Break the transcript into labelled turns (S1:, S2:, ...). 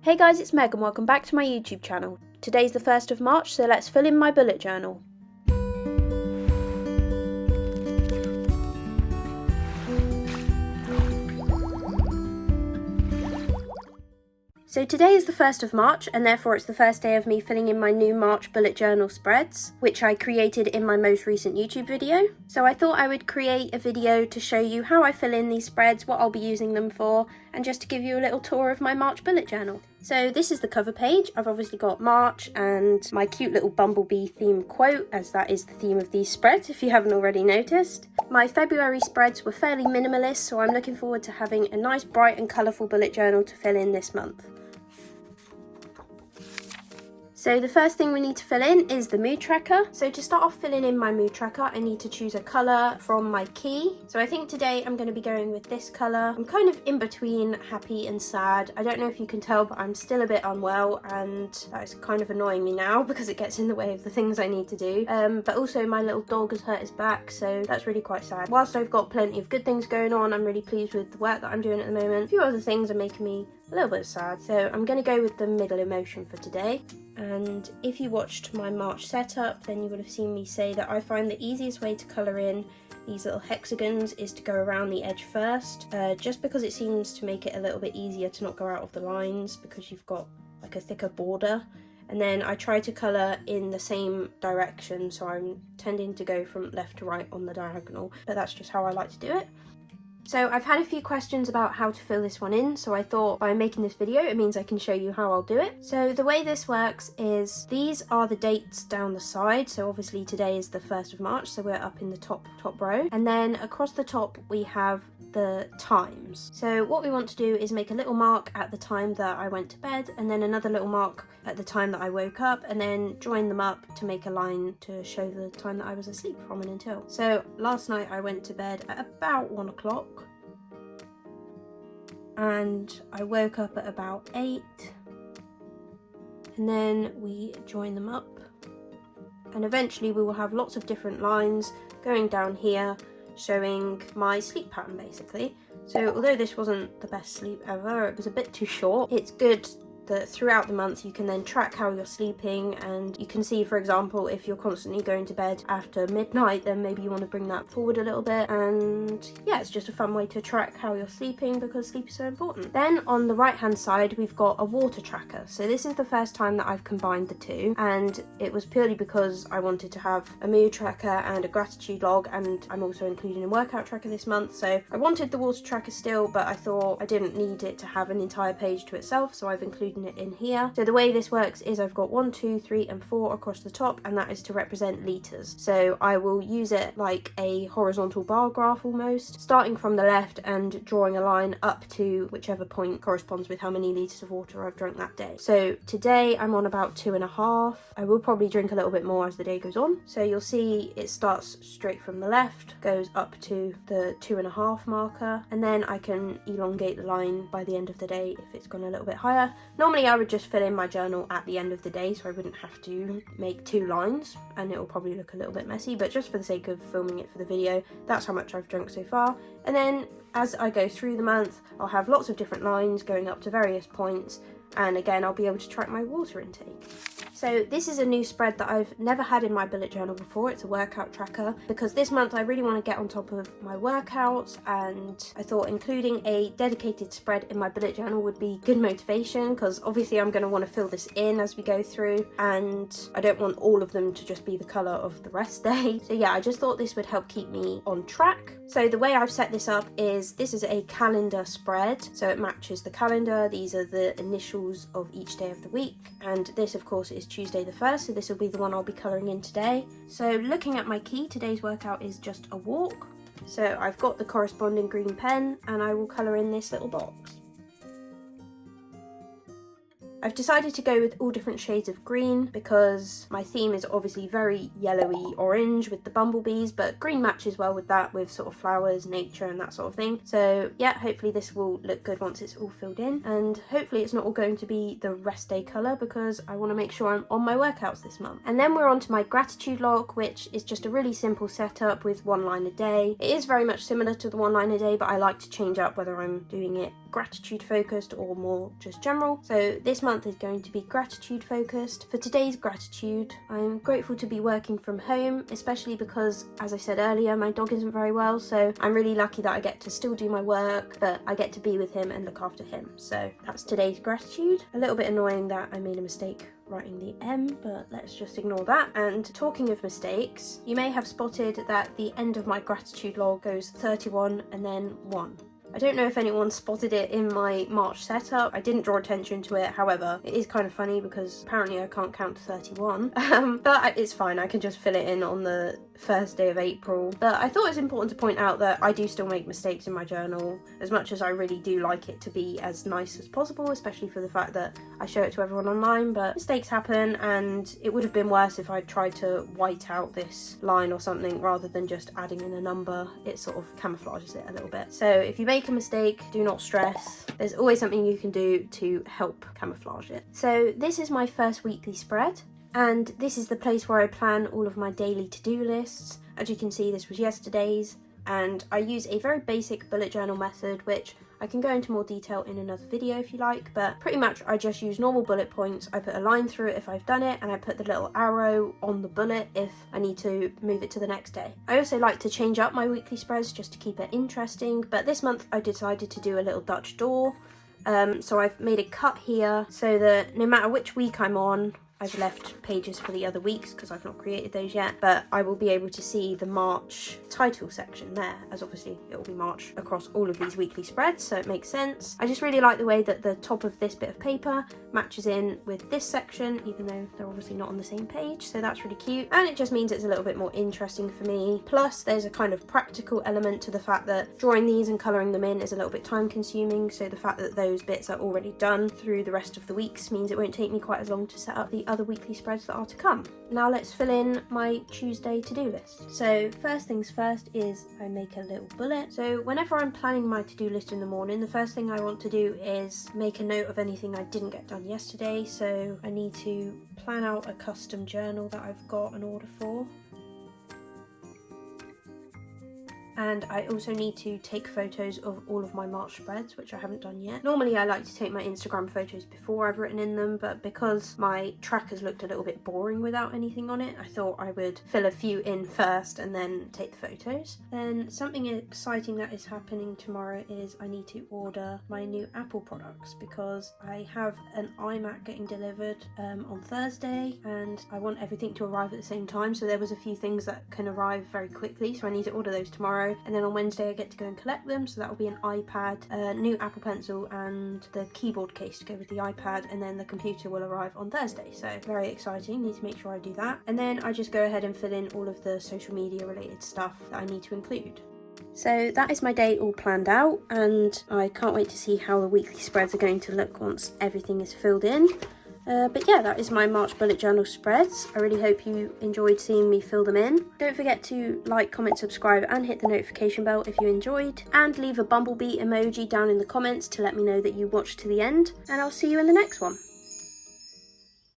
S1: Hey guys, it's Meg and welcome back to my YouTube channel. Today's the 1st of March, so let's fill in my bullet journal. So today is the 1st of March and therefore it's the first day of me filling in my new March bullet journal spreads, which I created in my most recent YouTube video. So I thought I would create a video to show you how I fill in these spreads, what I'll be using them for, and just to give you a little tour of my March bullet journal. So this is the cover page. I've obviously got March and my cute little bumblebee theme quote, as that is the theme of these spreads if you haven't already noticed. My February spreads were fairly minimalist, so I'm looking forward to having a nice bright and colourful bullet journal to fill in this month. So the first thing we need to fill in is the mood tracker. So to start off filling in my mood tracker, I need to choose a colour from my key. So I think today I'm going to be going with this colour. I'm kind of in between happy and sad. I don't know if you can tell, but I'm still a bit unwell and that is kind of annoying me now because it gets in the way of the things I need to do. But also my little dog has hurt his back, so that's really quite sad. Whilst I've got plenty of good things going on, I'm really pleased with the work that I'm doing at the moment. A few other things are making me a little bit sad, so I'm going to go with the middle emotion for today. And if you watched my March setup, then you would have seen me say that I find the easiest way to colour in these little hexagons is to go around the edge first, just because it seems to make it a little bit easier to not go out of the lines because you've got like a thicker border. And then I try to colour in the same direction, so I'm tending to go from left to right on the diagonal, but that's just how I like to do it. So I've had a few questions about how to fill this one in, so I thought by making this video it means I can show you how I'll do it. So the way this works is these are the dates down the side, so obviously today is the 1st of March, so we're up in the top row, and then across the top we have the times. So what we want to do is make a little mark at the time that I went to bed, and then another little mark at the time that I woke up, and then join them up to make a line to show the time that I was asleep from and until. So last night I went to bed at about 1 o'clock and I woke up at about 8, and then we join them up, and eventually we will have lots of different lines going down here showing my sleep pattern basically. So although this wasn't the best sleep ever, it was a bit too short, it's good that throughout the month you can then track how you're sleeping, and you can see, for example, if you're constantly going to bed after midnight, then maybe you want to bring that forward a little bit. And yeah, it's just a fun way to track how you're sleeping because sleep is so important. Then on the right hand side we've got a water tracker. So this is the first time that I've combined the two, and it was purely because I wanted to have a mood tracker and a gratitude log, and I'm also including a workout tracker this month. So I wanted the water tracker still, but I thought I didn't need it to have an entire page to itself, so I've included it in here. So the way this works is I've got 1, 2, 3 and 4 across the top, and that is to represent litres. So I will use it like a horizontal bar graph almost, starting from the left and drawing a line up to whichever point corresponds with how many litres of water I've drunk that day. So today I'm on about 2.5. I will probably drink a little bit more as the day goes on. So you'll see it starts straight from the left, goes up to the 2.5 marker, and then I can elongate the line by the end of the day if it's gone a little bit higher. Normally I would just fill in my journal at the end of the day, so I wouldn't have to make 2 lines, and it will probably look a little bit messy, but just for the sake of filming it for the video, that's how much I've drunk so far. And then as I go through the month, I'll have lots of different lines going up to various points, and again I'll be able to track my water intake. So this is a new spread that I've never had in my bullet journal before. It's a workout tracker, because this month I really want to get on top of my workouts, and I thought including a dedicated spread in my bullet journal would be good motivation, because obviously I'm going to want to fill this in as we go through, and I don't want all of them to just be the colour of the rest day. So yeah, I just thought this would help keep me on track. So the way I've set this up is this is a calendar spread, so it matches the calendar. These are the initials of each day of the week, and this of course is Tuesday the 1st, so this will be the one I'll be colouring in today. So looking at my key, today's workout is just a walk. So I've got the corresponding green pen and I will colour in this little box. I've decided to go with all different shades of green because my theme is obviously very yellowy orange with the bumblebees, but green matches well with that, with sort of flowers, nature and that sort of thing. So yeah, hopefully this will look good once it's all filled in, and hopefully it's not all going to be the rest day colour because I want to make sure I'm on my workouts this month. And then we're on to my gratitude log, which is just a really simple setup with 1 line a day. It is very much similar to the 1 line a day, but I like to change up whether I'm doing it gratitude focused or more just general. So this month is going to be gratitude focused. For today's gratitude, I'm grateful to be working from home, especially because, as I said earlier, my dog isn't very well, so I'm really lucky that I get to still do my work, but I get to be with him and look after him. So that's today's gratitude. A little bit annoying that I made a mistake writing the M, but let's just ignore that. And talking of mistakes, you may have spotted that the end of my gratitude log goes 31 and then 1. I don't know if anyone spotted it in my March setup. I didn't draw attention to it. However, it is kind of funny because apparently I can't count to 31. But it's fine. I can just fill it in on the first day of April. But I thought it was important to point out that I do still make mistakes in my journal, as much as I really do like it to be as nice as possible, especially for the fact that I show it to everyone online. But mistakes happen, and it would have been worse if I tried to white out this line or something rather than just adding in a number. It sort of camouflages it a little bit. So if you make a mistake, do not stress. There's always something you can do to help camouflage it. So this is my first weekly spread, and this is the place where I plan all of my daily to-do lists. As you can see, this was yesterday's, and I use a very basic bullet journal method, which I can go into more detail in another video if you like, but pretty much I just use normal bullet points. I put a line through it if I've done it, and I put the little arrow on the bullet if I need to move it to the next day. I also like to change up my weekly spreads just to keep it interesting, but this month I decided to do a little Dutch door. So I've made a cut here so that no matter which week I'm on, I've left pages for the other weeks because I've not created those yet, but I will be able to see the March title section there, as obviously it will be March across all of these weekly spreads, so it makes sense. I just really like the way that the top of this bit of paper matches in with this section, even though they're obviously not on the same page, so that's really cute, and it just means it's a little bit more interesting for me. Plus there's a kind of practical element to the fact that drawing these and colouring them in is a little bit time consuming, so the fact that those bits are already done through the rest of the weeks means it won't take me quite as long to set up the other weekly spreads that are to come. Now let's fill in my Tuesday to-do list. So first things first is I make a little bullet. So whenever I'm planning my to-do list in the morning, the first thing I want to do is make a note of anything I didn't get done yesterday. So I need to plan out a custom journal that I've got an order for. And I also need to take photos of all of my March spreads, which I haven't done yet. Normally I like to take my Instagram photos before I've written in them, but because my trackers looked a little bit boring without anything on it, I thought I would fill a few in first and then take the photos. Then something exciting that is happening tomorrow is I need to order my new Apple products because I have an iMac getting delivered on Thursday, and I want everything to arrive at the same time, so there was a few things that can arrive very quickly, so I need to order those tomorrow. And then on Wednesday I get to go and collect them, so that will be an iPad, a new Apple Pencil and the keyboard case to go with the iPad, and then the computer will arrive on Thursday, so very exciting. Need to make sure I do that, and then I just go ahead and fill in all of the social media related stuff that I need to include. So that is my day all planned out, and I can't wait to see how the weekly spreads are going to look once everything is filled in. But yeah, that is my March bullet journal spreads. I really hope you enjoyed seeing me fill them in. Don't forget to like, comment, subscribe and hit the notification bell if you enjoyed, and leave a bumblebee emoji down in the comments to let me know that you watched to the end, and I'll see you in the next one.